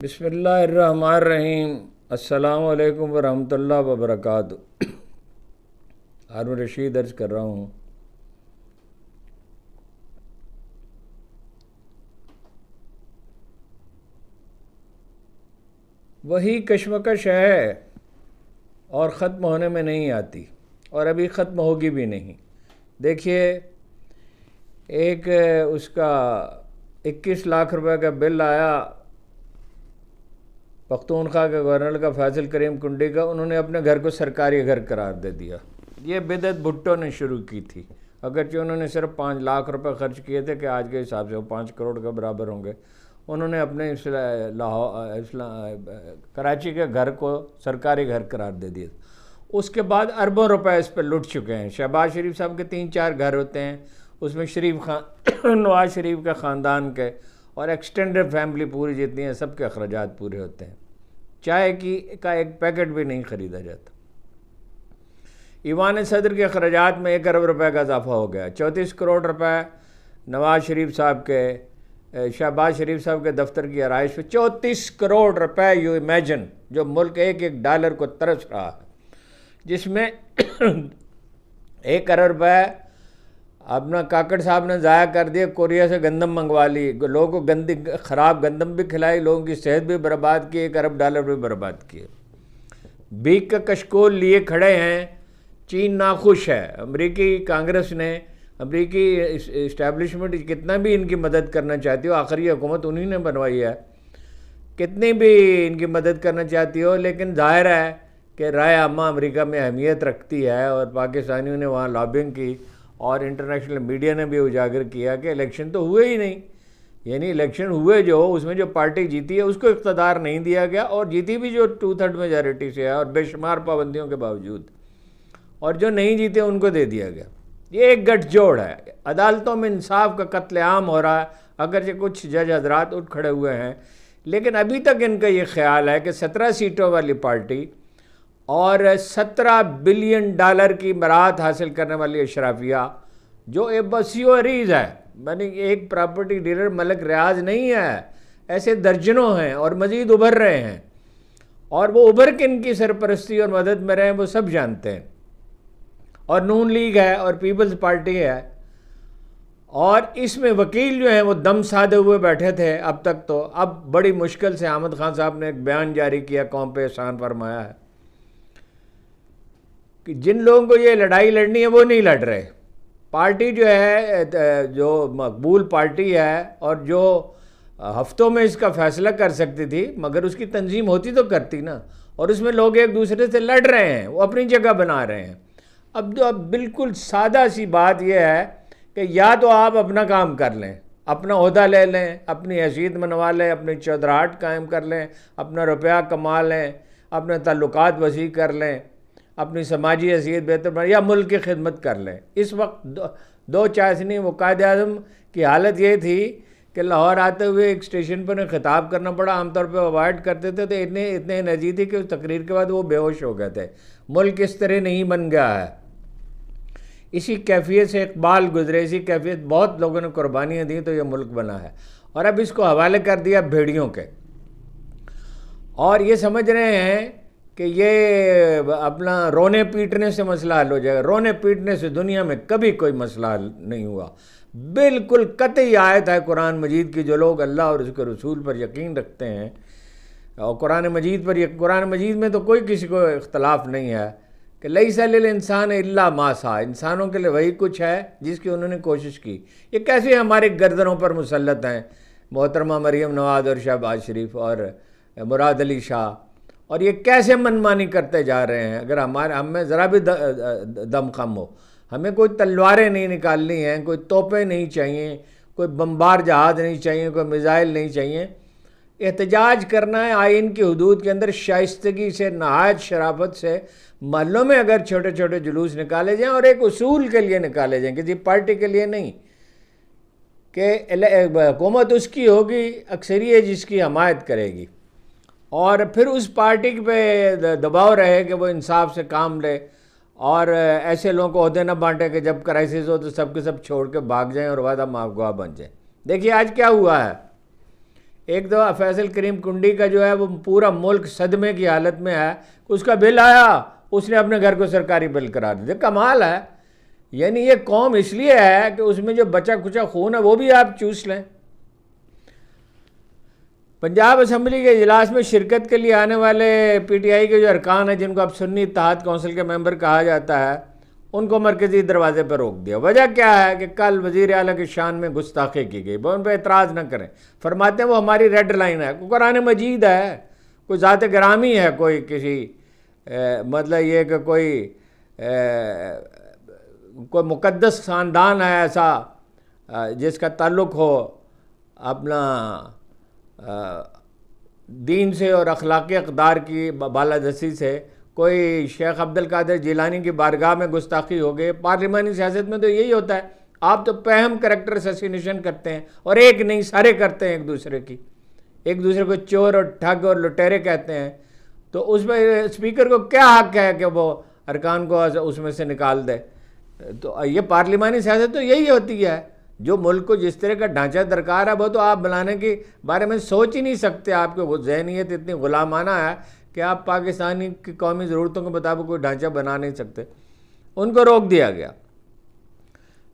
बिस्मिल्लाहिर्रहमानिर्रहीम। अस्सलामु अलैकुम वरहमतुल्लाहि वबरकातुहू। हारून रशीद अर्ज़ कर रहा हूँ। वही कशमकश है और ख़त्म होने में नहीं आती और अभी ख़त्म होगी भी नहीं। देखिए, एक उसका 21 लाख रुपए का बिल आया पख्तूनख्वा के गवर्नर का, फैसल करीम कुंडी का। उन्होंने अपने घर को सरकारी घर करार दे दिया। ये बिदअत भुट्टो ने शुरू की थी, अगरचे उन्होंने सिर्फ 5 लाख रुपए खर्च किए थे कि आज के हिसाब से वो 5 करोड़ के बराबर होंगे। उन्होंने अपने कराची के घर को सरकारी घर करार दे दिया। उसके बाद अरबों रुपए इस पर लुट चुके हैं। शहबाज शरीफ साहब के 3-4 घर होते हैं, उसमें शरीफ खान नवाज शरीफ के ख़ानदान के और एक्सटेंडेड फैमिली पूरी जितनी है सबके अखराजात पूरे होते हैं। चाय का एक पैकेट भी नहीं ख़रीदा जाता। ईवान सदर के अखराजात में 1 अरब रुपए का इजाफा हो गया। 34 करोड़ रुपए नवाज शरीफ साहब के, शहबाज शरीफ साहब के दफ्तर की आराइश पे 34 करोड़ रुपए। यू इमेजिन, जो मुल्क एक डॉलर को तरस रहा है, जिसमें 1 अरब रुपए अपना काकड़ साहब ने ज़ाया कर दिया। कोरिया से गंदम मंगवा ली, लोगों को गंदी ख़राब गंदम भी खिलाई, लोगों की सेहत भी बर्बाद की, 1 अरब डॉलर भी बर्बाद किए। भीख का कशकोल लिए खड़े हैं। चीन नाखुश है। अमेरिकी कांग्रेस ने, अमेरिकी इस्टेब्लिशमेंट कितना भी इनकी मदद करना चाहती हो, आखिरी हुकूमत उन्हीं ने बनवाई है, कितनी भी इनकी मदद करना चाहती हो, लेकिन जाहिर है कि राय आमा अमेरिका में अहमियत रखती है और पाकिस्तानियों ने वहाँ लॉबिंग की और इंटरनेशनल मीडिया ने भी उजागर किया कि इलेक्शन तो हुए ही नहीं। यानी इलेक्शन हुए जो, उसमें जो पार्टी जीती है उसको इक़्तिदार नहीं दिया गया, और जीती भी जो 2/3 मेजॉरिटी से है और बेशुमार पाबंदियों के बावजूद, और जो नहीं जीते उनको दे दिया गया। ये एक गठजोड़ है। अदालतों में इंसाफ का कत्लेआम हो रहा है, अगरचे कुछ जज हजरात उठ खड़े हुए हैं, लेकिन अभी तक इनका ये ख्याल है कि 17 सीटों वाली पार्टी और 17 बिलियन डॉलर की बरात हासिल करने वाली अशराफिया, जो एक बसियो अरीज़ है, यानी एक प्रॉपर्टी डीलर मलिक रियाज नहीं है, ऐसे दर्जनों हैं और मज़ीद उभर रहे हैं। और वो उभर के इनकी सरपरस्ती और मदद में रहे हैं, वो सब जानते हैं। और नून लीग है और पीपल्स पार्टी है, और इसमें वकील जो हैं वो दम साधे हुए बैठे थे अब तक। तो अब बड़ी मुश्किल से अहमद खान साहब ने एक बयान जारी किया, कौम पे एहसान फरमाया है कि जिन लोगों को ये लड़ाई लड़नी है वो नहीं लड़ रहे। पार्टी जो है, जो मकबूल पार्टी है और जो हफ्तों में इसका फैसला कर सकती थी, मगर उसकी तंजीम होती तो करती ना, और उसमें लोग एक दूसरे से लड़ रहे हैं, वो अपनी जगह बना रहे हैं। अब बिल्कुल सादा सी बात यह है कि या तो आप अपना काम कर लें, अपना ओहदा ले लें, अपनी हैसियत मनवा लें, अपनी चौधराहट कायम कर लें, अपना रुपया कमा लें, अपने ताल्लुकात वसी कर लें, अपनी समाजी हैसियत बेहतर बना, या मुल्क की खिदमत कर लें। इस वक्त दो चॉइस नहीं। वो कायद आज़म की हालत ये थी कि लाहौर आते हुए एक स्टेशन पर खिताब करना पड़ा। आमतौर पर अवॉइड करते थे, तो इतने एनर्जी थी कि उस तकरीर के बाद वो बेहोश हो गए थे। मुल्क इस तरह नहीं बन गया है। इसी कैफियत से इकबाल गुजरे, इसी कैफियत बहुत लोगों ने कुर्बानियाँ दी तो ये मुल्क बना है। और अब इसको हवाले कर दिया भेड़ियों के, और ये समझ रहे हैं कि ये अपना रोने पीटने से मसला हल हो जाएगा। रोने पीटने से दुनिया में कभी कोई मसला हल नहीं हुआ। बिल्कुल कतई आयत है कुरान मजीद की, जो लोग अल्लाह और उसके रसूल पर यकीन रखते हैं और कुरान मजीद में तो कोई किसी को इख्तलाफ नहीं है कि लैसा लिल इंसान इल्ला मा सा, इंसानों के लिए वही कुछ है जिसकी उन्होंने कोशिश की। ये कैसे हमारे गर्दनों पर मुसल्लत हैं मोहतरमा मरीम नवाज और शहबाज शरीफ और मुराद अली शाह, और ये कैसे मनमानी करते जा रहे हैं। अगर हमें ज़रा भी दम कम हो, हमें कोई तलवारें नहीं निकालनी हैं, कोई तोपें नहीं चाहिए, कोई बम्बार जहाज़ नहीं चाहिए, कोई मिज़ाइल नहीं चाहिए। एहतजाज करना है आइन की हदूद के अंदर, शाइस्तगी से, नहायत शराफत से। महलों में अगर छोटे छोटे जुलूस निकाले जाएँ और एक उसूल के लिए निकाले जाएँ, किसी पार्टी के लिए नहीं, कि हुकूमत उसकी होगी, अक्सरियत जिसकी हमायत करेगी, और फिर उस पार्टी पे दबाव रहे कि वो इंसाफ से काम ले, और ऐसे लोगों को ओहदे न बांटे कि जब क्राइसिस हो तो सब के सब छोड़ के भाग जाएं और वादा माफगुआ बन जाए। देखिए आज क्या हुआ है, एक दफ़ा फैसल करीम कुंडी का जो है वो पूरा मुल्क सदमे की हालत में है, उसका बिल आया, उसने अपने घर को सरकारी बिल करार दिया। कमाल है। यानी ये कौम इसलिए है कि उसमें जो बचा कुचा खून है वो भी आप चूस लें। पंजाब असम्बली के इजलास में शिरकत के लिए आने वाले पीटीआई के जो अरकान हैं, जिनको अब सुन्नी इत्तेहाद कौंसिल के मेंबर कहा जाता है, उनको मरकज़ी दरवाजे पर रोक दिया। वजह क्या है कि कल वज़ीर आला की शान में गुस्ताखी की गई। वो उन पर एतराज़ न करें, फरमाते हैं वो हमारी रेड लाइन है। कुरान मजीद है, कोई ज़ात ग्रामी है, कोई किसी मतलब ये कि कोई मुक़द्दस ख़ानदान है ऐसा जिसका ताल्लुक़ हो अपना दीन से और अखलाक़ी अक़दार की बालादस्ती से। कोई शेख अब्दुल कादिर जिलानी की बारगाह में गुस्ताखी हो गई। पार्लिमानी सियासत में तो यही होता है, आप तो पहम करैक्टर असैसिनेशन करते हैं, और एक नहीं सारे करते हैं एक दूसरे को चोर और ठग और लुटेरे कहते हैं। तो उसमें स्पीकर को क्या हक है कि वो अरकान को उसमें से निकाल दे? तो ये पार्लिमानी सियासत तो यही होती है। जो मुल्क को जिस तरह का ढांचा दरकार है वो तो आप बनाने के बारे में सोच ही नहीं सकते। आपकी वो जहनीत इतनी गुलामाना है कि आप पाकिस्तानी की कौमी ज़रूरतों के मुताबिक कोई ढांचा बना नहीं सकते। उनको रोक दिया गया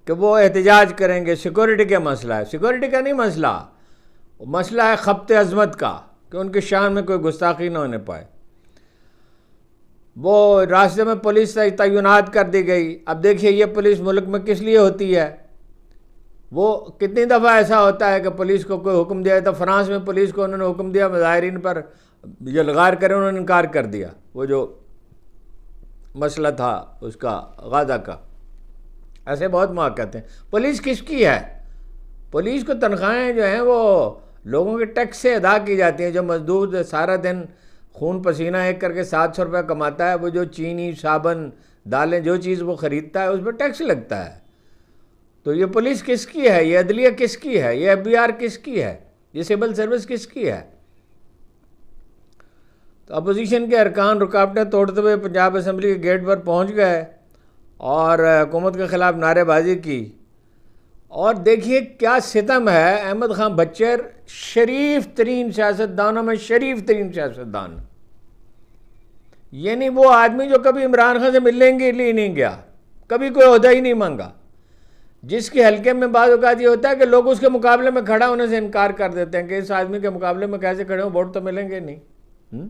कि वो एहतजाज करेंगे। सिक्योरिटी का मसला है, सिक्योरिटी का नहीं मसला, मसला है खप्ते अजमत का कि उनकी शान में कोई गुस्ताखी ना होने पाए। वो रास्ते में पुलिस तैनात कर दी गई। अब देखिए ये पुलिस मुल्क में किस लिए होती है? वो कितनी दफ़ा ऐसा होता है कि पुलिस को कोई हुक्म दिया, तो फ्रांस में पुलिस को उन्होंने हुक्म दिया मुजाहिरीन पर जलगार करें, उन्होंने इनकार कर दिया। वो जो मसला था उसका गाज़ा का, ऐसे बहुत मौक़े हैं। पुलिस किसकी है? पुलिस को तनख्वाहें जो हैं वो लोगों के टैक्स से अदा की जाती हैं। जो मजदूर सारा दिन खून पसीना एक करके 700 रुपये कमाता है, वो जो चीनी साबुन दालें जो चीज़ वो ख़रीदता है उस पर टैक्स लगता है। तो ये पुलिस किसकी है? ये अदलिया किसकी है? ये FBI किसकी है? ये सिविल सर्विस किसकी है? तो अपोजिशन के अरकान रुकावटें तोड़ते हुए पंजाब असम्बली के गेट पर पहुंच गए और हुकूमत के ख़िलाफ़ नारेबाजी की। और देखिए क्या सितम है। अहमद खान बच्चर शरीफ तरीन सियासतदानों में शरीफ तरीन सियासतदान, यानी वो आदमी जो कभी इमरान खान से मिलने के लिए नहीं गया, कभी कोई ओहदा ही नहीं मांगा, जिसके हल्के में बाद औक़ात ये होता है कि लोग उसके मुकाबले में खड़ा होने से इनकार कर देते हैं कि इस आदमी के मुकाबले में कैसे खड़े हो, वोट तो मिलेंगे नहीं।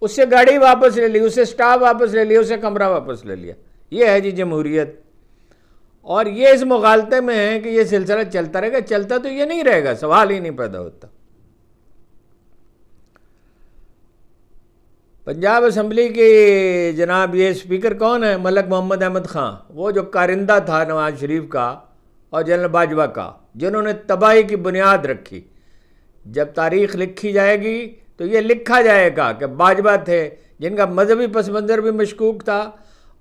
उससे गाड़ी वापस ले ली, उससे स्टाफ वापस ले लिया, उससे कमरा वापस ले लिया। ये है जी जमहूरियत। और ये इस मुगालते में है कि ये सिलसिला चलता रहेगा। चलता तो ये नहीं रहेगा, सवाल ही नहीं पैदा होता। पंजाब असम्बली के जनाब ये स्पीकर कौन है? मलक मोहम्मद अहमद ख़ान, वो जो कारिंदा था नवाज शरीफ का और जनरल बाजवा का, जिन्होंने तबाही की बुनियाद रखी। जब तारीख़ लिखी जाएगी तो ये लिखा जाएगा कि बाजवा थे, जिनका मजहबी पस मंज़र भी मशकूक था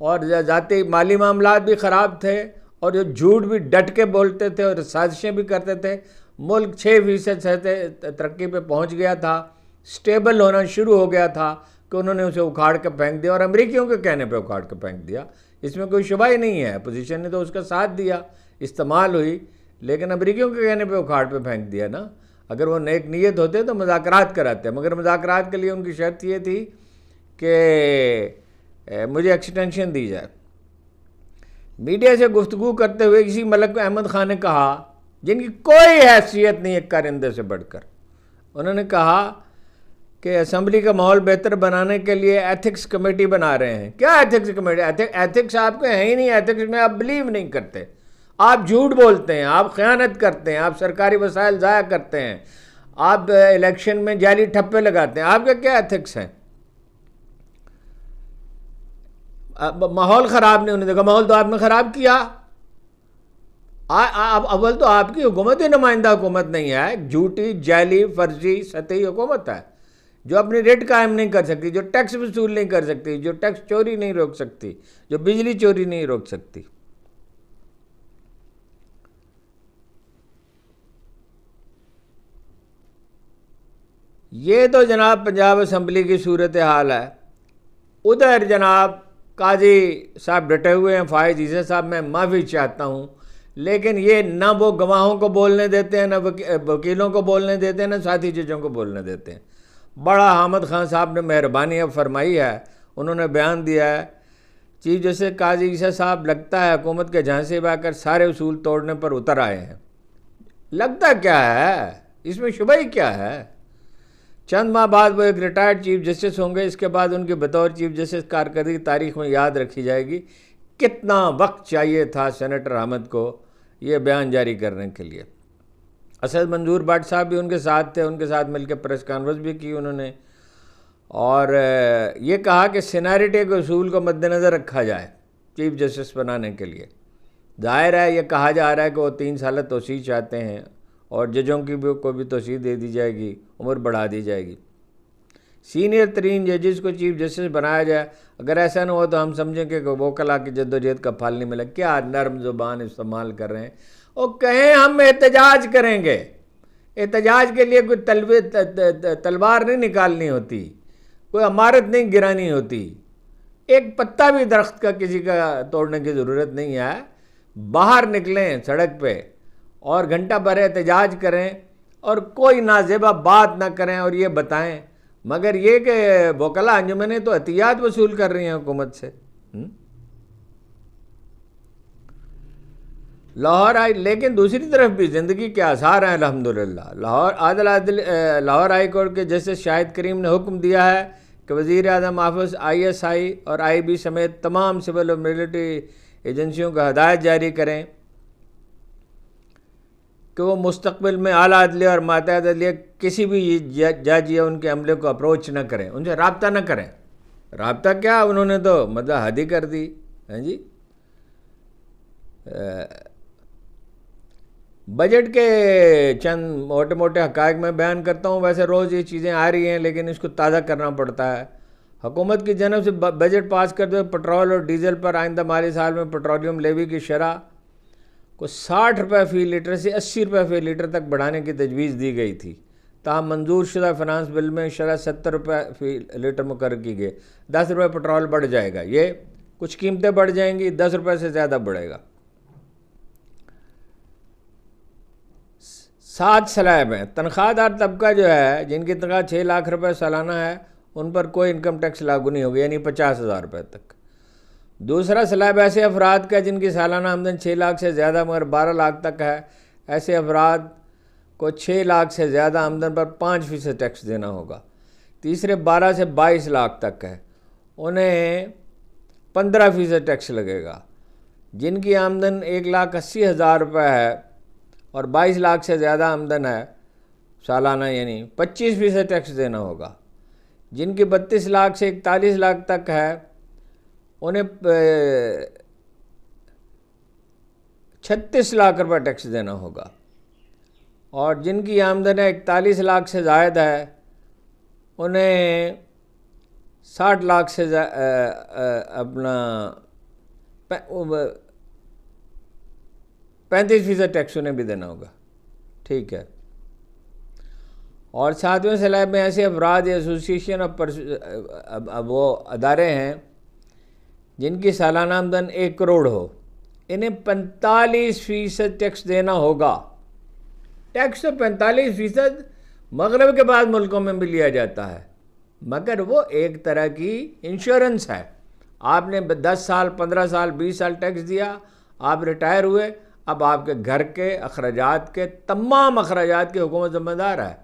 और ज़ाती माली मामलात भी ख़राब थे, और जो झूठ भी डट के बोलते थे और साजिशें भी करते थे। मुल्क 6% से तरक्की पे पहुंच गया था, स्टेबल होना शुरू हो गया था कि उन्होंने उसे उखाड़ के फेंक दिया, और अमेरिकियों के कहने पे उखाड़ के फेंक दिया। इसमें कोई शुबा ही नहीं है। अपोजिशन ने तो उसका साथ दिया, इस्तेमाल हुई, लेकिन अमेरिकियों के कहने पे उखाड़ पे फेंक दिया ना। अगर वो नेक नीयत होते तो मुज़ाकरात कराते, मगर मुज़ाकरात के लिए उनकी शर्त ये थी कि मुझे एक्सटेंशन दी जाए। मीडिया से गुफ्तगू करते हुए किसी मलक अहमद ख़ान ने कहा, जिनकी कोई हैसियत नहीं एक कारिंदे से बढ़कर, उन्होंने कहा कि असम्बली का माहौल बेहतर बनाने के लिए एथिक्स कमेटी बना रहे हैं। क्या एथिक्स कमेटी? एथिक्स आपके हैं ही नहीं। एथिक्स में आप बिलीव नहीं करते, आप झूठ बोलते हैं, आप ख़यानत करते हैं, आप सरकारी वसाइल ज़ाया करते हैं, आप इलेक्शन में जाली ठप्पे लगाते हैं। आपके क्या एथिक्स हैं? माहौल ख़राब नहीं होने देगा। माहौल तो आपने ख़राब किया। अव्वल तो आपकी हुकूमत ही नुमाइंदा हुकूमत नहीं है, झूठी जाली फर्जी सतही हुकूमत है, जो अपनी रेट कायम नहीं कर सकती, जो टैक्स वसूल नहीं कर सकती, जो टैक्स चोरी नहीं रोक सकती, जो बिजली चोरी नहीं रोक सकती। ये तो जनाब पंजाब असम्बली की सूरत हाल है। उधर जनाब काजी साहब डटे हुए हैं, फ़ाइज़ ईसा साहब, मैं माफ़ी चाहता हूँ, लेकिन ये ना वो गवाहों को बोलने देते हैं, ना वकीलों को बोलने देते हैं, ना साथी जजों को बोलने देते हैं। बड़ा हामिद खान साहब ने मेहरबानी अब फरमाई है, उन्होंने बयान दिया है, चीफ जस्टिस काजी ईसा साहब लगता है हुकूमत के झांसे में आकर सारे उसूल तोड़ने पर उतर आए हैं। लगता क्या है, इसमें शुबह ही क्या है? चंद माह बाद वो एक रिटायर्ड चीफ जस्टिस होंगे, इसके बाद उनके बतौर चीफ जस्टिस कारकर्दगी तारीख में याद रखी जाएगी। कितना वक्त चाहिए था सेनेटर अहमद को ये बयान जारी करने के लिए। असद मंजूर भट्ट साहब भी उनके साथ थे, उनके साथ मिलकर प्रेस कॉन्फ्रेंस भी की उन्होंने, और ये कहा कि सीनियरिटी के उसूल को मद्देनज़र रखा जाए चीफ जस्टिस बनाने के लिए। जाहिर है ये कहा जा रहा है कि वो 3 साल तोसीह चाहते हैं और जजों की भी को भी तोसीह दे दी जाएगी, उम्र बढ़ा दी जाएगी। सीनियर तरीन जजेस को चीफ जस्टिस बनाया जाए। अगर ऐसा ना हो तो हम समझें कि वो कला की जद्दोजहद का फल नहीं मिला। क्या नरम ज़ुबान इस्तेमाल कर रहे हैं। वो कहें हम एहतजाज करेंगे, एहतजाज के लिए कोई तलवार नहीं निकालनी होती, कोई इमारत नहीं गिरानी होती, एक पत्ता भी दरख्त का किसी का तोड़ने की ज़रूरत नहीं है। बाहर निकलें सड़क पे और घंटा भर एहतजाज करें और कोई नाजेबा बात ना करें और ये बताएं, मगर ये कि वकला अंजुमनें तो एहतियात वसूल कर रही हैं हुकूमत से। लाहौर हाई, लेकिन दूसरी तरफ भी ज़िंदगी के आसार हैं अल्हम्दुलिल्लाह। लाहौर हाई कोर्ट के जस्टिस शाहिद करीम ने हुक्म दिया है कि वज़ीर आज़म ऑफिस ISI और IB समेत तमाम सिविल और मिलिट्री एजेंसियों को हदायत जारी करें कि वो मुस्तकबिल में आला अदलिया और मातहत अदलिया किसी भी जज या उनके अमले को अप्रोच न करें, उनसे रब्ता न करें। रब्ता क्या, उन्होंने तो मतलब हद ही कर दी हैं जी। बजट के चंद मोटे मोटे हक़ाइक़ में बयान करता हूँ। वैसे रोज़ ये चीज़ें आ रही हैं लेकिन इसको ताज़ा करना पड़ता है। हुकूमत की जनब से बजट पास करते हुए पेट्रोल और डीज़ल पर आइंदा माली साल में पेट्रोलियम लेवी की शरह को 60 रुपये फ़ी लीटर से 80 रुपये फ़ी लीटर तक बढ़ाने की तजवीज़ दी गई थी। ताहम मंजूर शुदा फिनांस बिल में शरह 70 रुपये फ़ी लीटर मुकर्रर की गई। 10 रुपये पेट्रोल बढ़ जाएगा, ये कुछ कीमतें बढ़ जाएंगी, 10 रुपये से ज़्यादा बढ़ेगा। 7 स्लैब हैं। तनख्वाहदार तबका जो है, जिनकी तनख्वाह 6 लाख रुपये सालाना है, उन पर कोई इनकम टैक्स लागू नहीं होगा, यानी 50,000 रुपये तक। दूसरा स्लैब ऐसे अफराद का जिनकी सालाना आमदन 6 लाख से ज़्यादा मगर 12 लाख तक है। ऐसे अफराद को 6 लाख से ज़्यादा आमदन पर 5% टैक्स देना होगा। तीसरे 12 से 22 लाख तक है, उन्हें 15% टैक्स लगेगा। जिनकी आमदन 1,80,000 रुपये है और 22 लाख से ज़्यादा आमदन है सालाना, यानी 25% टैक्स देना होगा। जिनकी 32 लाख से 41 लाख तक है, उन्हें 36 लाख रुपये टैक्स देना होगा। और जिनकी आमदन 41 लाख से ज़ायद है, उन्हें 60 लाख से अपना 35% टैक्स उन्हें भी देना होगा। ठीक है। और 7वें स्लैब में ऐसे अफराद या एसोसिएशन अब वो अदारे हैं जिनकी सालाना आमदन 1 करोड़ हो, इन्हें 45% टैक्स देना होगा। टैक्स तो 45% मगरब के बाद मुल्कों में भी लिया जाता है, मगर वो एक तरह की इंश्योरेंस है। आपने 10 साल, 15 साल, 20 साल टैक्स दिया, आप रिटायर हुए, अब आपके घर के अखराजात के तमाम अखराजात की हुकूमत ज़िम्मेदार है।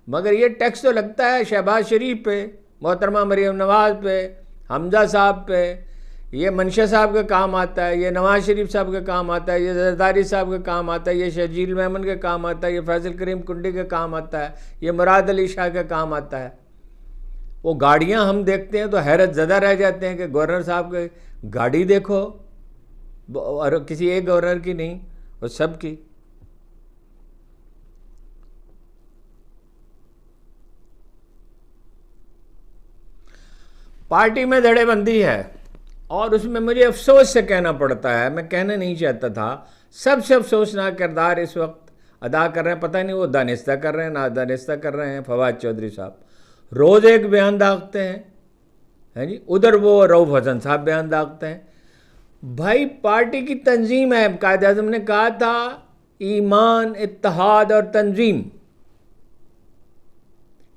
मगर ये टैक्स तो लगता है शहबाज शरीफ पे, मोहतरमा मरीम नवाज़ पे, हमजा साहब पे, ये मनशा साहब के काम आता है, ये नवाज शरीफ साहब के काम आता है, ये जरदारी साहब के काम आता है, ये शजील मेमन के काम आता है, ये फैज़ल करीम कुंडी के काम आता है, ये मुराद अली शाह के काम आता है। वो गाड़ियाँ हम देखते हैं तो हैरत ज़दा रह जाते हैं कि गवर्नर साहब के गाड़ी देखो, और किसी एक गवर्नर की नहीं, वो सब की। पार्टी में धड़ेबंदी है और उसमें मुझे अफसोस से कहना पड़ता है, मैं कहना नहीं चाहता था, सबसे अफसोसनाक किरदार इस वक्त अदा कर रहे हैं, पता नहीं वो दानिस्ता कर रहे हैं ना दानिस्ता कर रहे हैं, फवाद चौधरी साहब। रोज़ एक बयान दागते हैं जी, उधर वो रऊफ़ हसन साहब बयान दागते हैं। भाई पार्टी की तंजीम है। कायद आज़म ने कहा था ईमान, इत्तेहाद और तंजीम।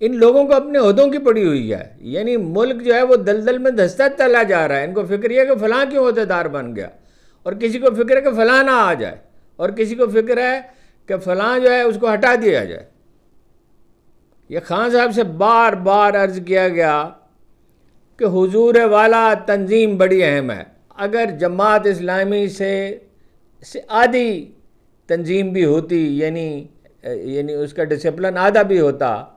इन लोगों को अपने ओहदों की पड़ी हुई है, यानी मुल्क जो है वो दलदल में धंसता चला जा रहा है। इनको फिक्र यह है कि फलां क्यों ओहदेदार बन गया, और किसी को फिक्र है कि फलां ना आ जाए, और किसी को फिक्र है कि फलां जो है उसको हटा दिया जाए। ये खान साहब से बार बार अर्ज़ किया गया कि हुजूर वाला तंजीम बड़ी अहम है। अगर जमात इस्लामी से आधी तंजीम भी होती, यानी उसका डिसिप्लिन आधा भी होता,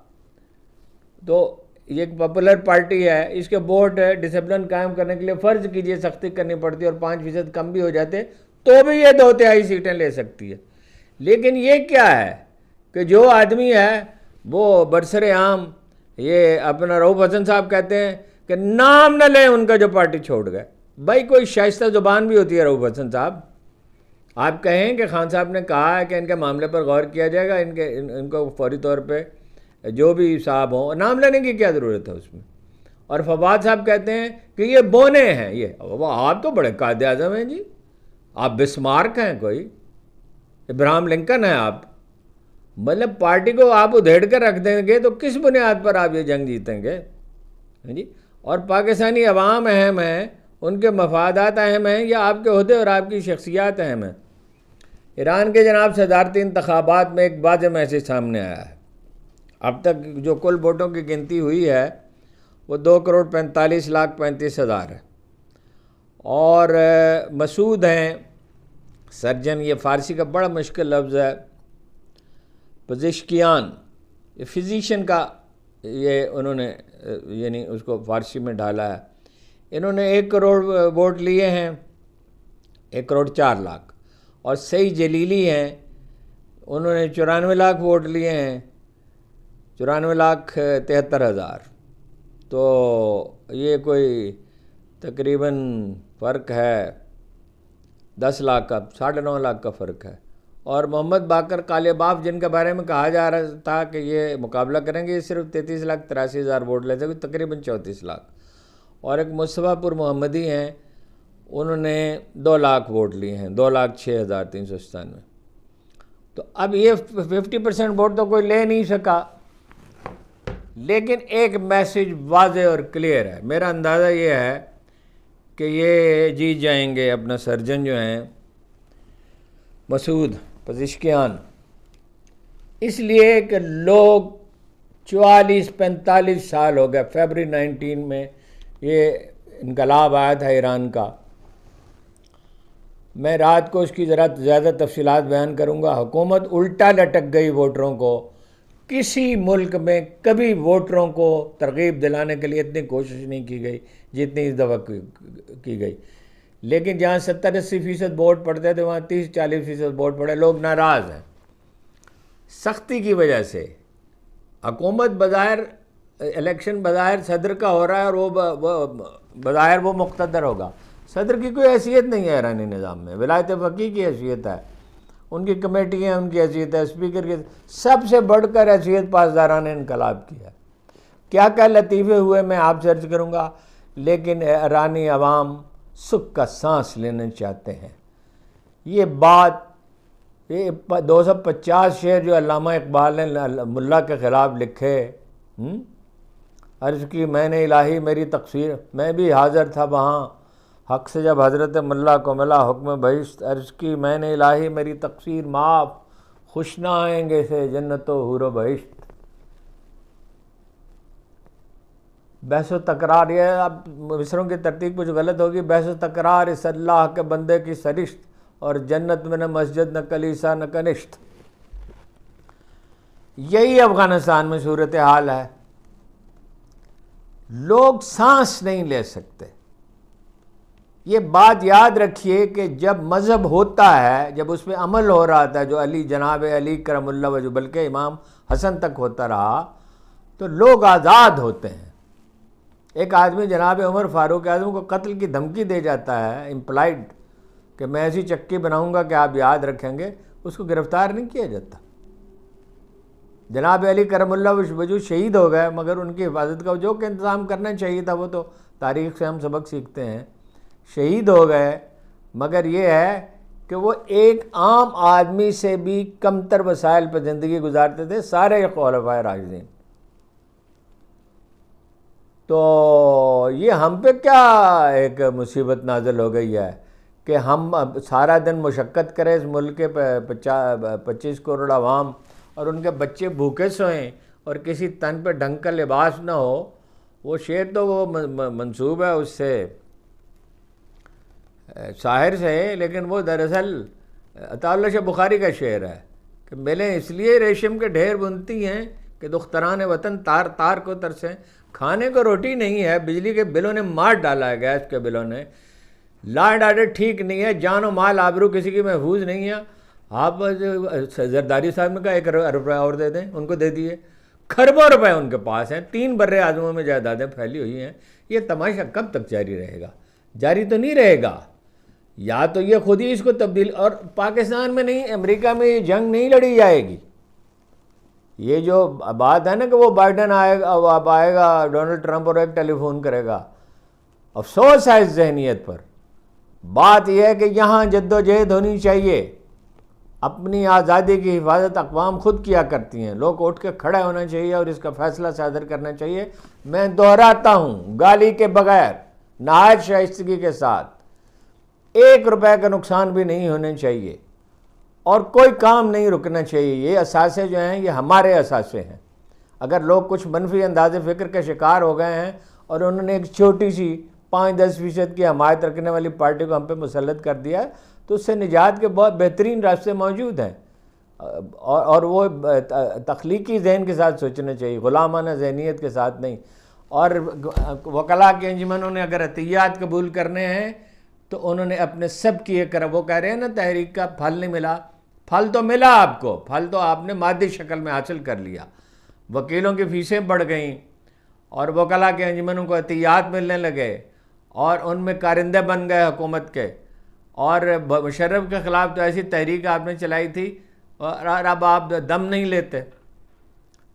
तो ये एक पॉपुलर पार्टी है, इसके वोट डिसिप्लिन कायम करने के लिए फ़र्ज़ कीजिए सख्ती करनी पड़ती और 5% कम भी हो जाते तो भी ये 2/3 सीटें ले सकती है। लेकिन ये क्या है कि जो आदमी है वो बरसरे आम, ये अपना रऊफ़ हसन साहब कहते हैं कि नाम न लें उनका जो पार्टी छोड़ गए। भाई कोई शाइस्ता ज़ुबान भी होती है रऊफ़ हसन साहब। आप कहें कि खान साहब ने कहा है कि इनके मामले पर गौर किया जाएगा, इनको फौरी तौर पे जो भी साहब हों, नाम लेने की क्या ज़रूरत है उसमें। और फवाद साहब कहते हैं कि ये बोने हैं। ये वो आप तो बड़े कायदे आज़म हैं जी, आप बिस्मार्क हैं, कोई इब्राहिम लिंकन है आप। मतलब पार्टी को आप उधेड़ कर रख देंगे तो किस बुनियाद पर आप ये जंग जीतेंगे जी। और पाकिस्तानी अवाम अहम है, उनके मफादात अहम हैं, या आपके ओहदे और आपकी शख्सियात अहम हैं। ईरान के जनाब सदारती इंतखाबात में एक वाज़ेह मैसेज सामने आया है। अब तक जो कुल वोटों की गिनती हुई है वो 2,45,35,000 है। और मसूद हैं सर्जन, ये फ़ारसी का बड़ा मुश्किल लफ्ज़ है, पज़िश्कियान, ये फिज़िशियन का, ये उन्होंने यानी उसको फ़ारसी में डाला है। इन्होंने 1 करोड़ वोट लिए हैं, 1,04,00,000। और सई जलीली हैं, उन्होंने 94 लाख वोट लिए हैं, 94,73,000। तो ये कोई तकरीबन फ़र्क है 10 लाख का, 9.5 लाख का फ़र्क है। और मोहम्मद बाकर कालेबाफ, जिनके बारे में कहा जा रहा था कि ये मुकाबला करेंगे, ये सिर्फ 33,83,000 वोट लेते हैं, तकरीबन 34 लाख। और एक मुस्तफ़ापुर मोहम्मदी हैं, उन्होंने 2 लाख वोट लिए हैं, 2,06,397। तो अब ये 50% वोट तो कोई ले नहीं सका। लेकिन एक मैसेज वाज़ेह और क्लियर है। मेरा अंदाज़ा ये है कि ये जीत जाएंगे। अपना सर्जन जो हैं मसूद पज़िश्कियान, इसलिए कि लोग 44-45 साल हो गए। फरवरी 19 में ये इनकलाब आया था ईरान का। मैं रात को उसकी ज़रा ज़्यादा तफसीलात बयान करूँगा। हुकूमत उल्टा लटक गई वोटरों को। किसी मुल्क में कभी वोटरों को तरगीब दिलाने के लिए इतनी कोशिश नहीं की गई जितनी इस दफ़ा की गई। लेकिन जहाँ 70-80% वोट पड़ते थे वहाँ 30-40% वोट पड़े। लोग नाराज़ हैं सख्ती की वजह से। हुकूमत बज़ाहिर इलेक्शन बज़ाहिर सदर का हो रहा है और वो बज़ाहिर वो मुक़्तदर होगा। सदर की कोई हैसियत नहीं है ईरानी निज़ाम में, विलायत फ़क़ीह की हैसियत है, उनकी कमेटी है, उनकी हैसियत है, स्पीकर की। सबसे बढ़कर हैसियत पासदारान इनकलाब की है। क्या क्या लतीफ़े हुए मैं आप सर्च करूँगा। लेकिन ईरानी अवाम सुख का सांस लेना चाहते हैं। ये बात, ये 250 शेर जो अल्लामा इकबाल ने मुल्ला के ख़िलाफ़ लिखे, अर्ज़ की मैंने इलाही मेरी तक़सीर, मैं भी हाज़िर था वहाँ हक़ से जब हज़रत मुल्ला को मिला हुक्म बहिश्त। अर्ज़ की मैंने इलाही मेरी तक़सीर माफ़, खुश ना आएंगे से जन्नतो हूरो बहिश्त। बहस व तकरार, ये अब मिसरों की तरतीब कुछ गलत होगी। बहस व तकरार इस अल्लाह के बंदे की सरिश्त, और जन्नत में न मस्जिद न कलीसा न कनिश्त। यही अफ़गानिस्तान में सूरत हाल है। लोग सांस नहीं ले सकते। ये बात याद रखिए कि जब मज़हब होता है, जब उस पर अमल हो रहा था, जो अली जनाब अली करमुल्लाह वजह बल्कि इमाम हसन तक होता रहा, तो लोग आज़ाद होते हैं। एक आदमी जनाब उमर फ़ारूक आज़म को कत्ल की धमकी दे जाता है इम्प्लाइड, कि मैं ऐसी चक्की बनाऊंगा कि आप याद रखेंगे, उसको गिरफ़्तार नहीं किया जाता। जनाब अली करमुल्लाह वजह शहीद हो गए, मगर उनकी हिफाजत का जो कि इंतज़ाम करना चाहिए था, वो तो तारीख़ से हम सबक सीखते हैं, शहीद हो गए। मगर ये है कि वो एक आम आदमी से भी कमतर वसाइल पर ज़िंदगी गुजारते थे सारे खुलफाए राशिदीन। तो ये हम पे क्या एक मुसीबत नाज़िल हो गई है कि हम अब सारा दिन मुशक्क़त करें इस मुल्क के 25 करोड़ आवाम और उनके बच्चे भूखे सोएं और किसी तन पे ढंग का लिबास ना हो। वो शेर तो वो मंसूब है उससे शाहिर से, लेकिन वो दरअसल अताउल्ला शाह बुखारी का शेर है कि मिलें इसलिए रेशम के ढेर बुनती हैं कि दुख्तरान वतन तार तार को तरसें। खाने को रोटी नहीं है, बिजली के बिलों ने मार डाला है, गैस के बिलों ने। ला डाटे ठीक नहीं है, जान और माल आबरू किसी की महफूज नहीं है। आप जरदारी साहब ने कहा 1 अरब रुपया और दे दें, उनको दे दिए। खरबों रुपए उनके पास हैं, 3 बर्रे आज़मों में जायदादें फैली हुई हैं। ये तमाशा कब तक जारी रहेगा? जारी तो नहीं रहेगा। या तो ये खुद ही इसको तब्दील, और पाकिस्तान में नहीं, अमेरिका में ये जंग नहीं लड़ी जाएगी। ये जो बात है ना कि वो बाइडन आएगा, अब आएगा डोनाल्ड ट्रंप और एक टेलीफोन करेगा, अफसोस है इस जहनीत पर। बात यह है कि यहाँ जद्दोजहद होनी चाहिए। अपनी आज़ादी की हिफाजत अक़वाम खुद किया करती हैं, लोग उठ के खड़े होना चाहिए और इसका फ़ैसला सादर करना चाहिए। मैं दोहराता हूँ, गाली के बगैर, नहायत शाइस्तगी के साथ, 1 रुपए का नुकसान भी नहीं होने चाहिए और कोई काम नहीं रुकना चाहिए। ये असासे जो हैं ये हमारे असासे हैं। अगर लोग कुछ मनफी अंदाज़े फ़िक्र के शिकार हो गए हैं और उन्होंने एक छोटी सी 5-10% की हमायत रखने वाली पार्टी को हम पे मुसल्लत कर दिया, तो उससे निजात के बहुत बेहतरीन रास्ते मौजूद हैं। और वो तख्लीकी जहन के साथ सोचना चाहिए, ग़ुलामाना जहनीत के साथ नहीं। और वकला के अंजुमनों ने अगर अतियात कबूल करने हैं तो उन्होंने अपने सब किए कर, वो कह रहे हैं ना तहरीक का फल नहीं मिला, फल तो मिला आपको, फल तो आपने मादी शक्ल में हासिल कर लिया। वकीलों की फ़ीसें बढ़ गईं और वकला के अंजुमनों को अतियात मिलने लगे और उनमें कारिंदे बन गए हुकूमत के। और मुशर्रफ के ख़िलाफ़ तो ऐसी तहरीक आपने चलाई थी और अब आप दम नहीं लेते।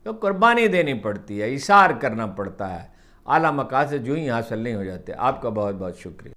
तो कुर्बानी देनी पड़ती है, इसार करना पड़ता है, आला मकासद यूँ ही हासिल नहीं हो जाते। आपका बहुत बहुत शुक्रिया।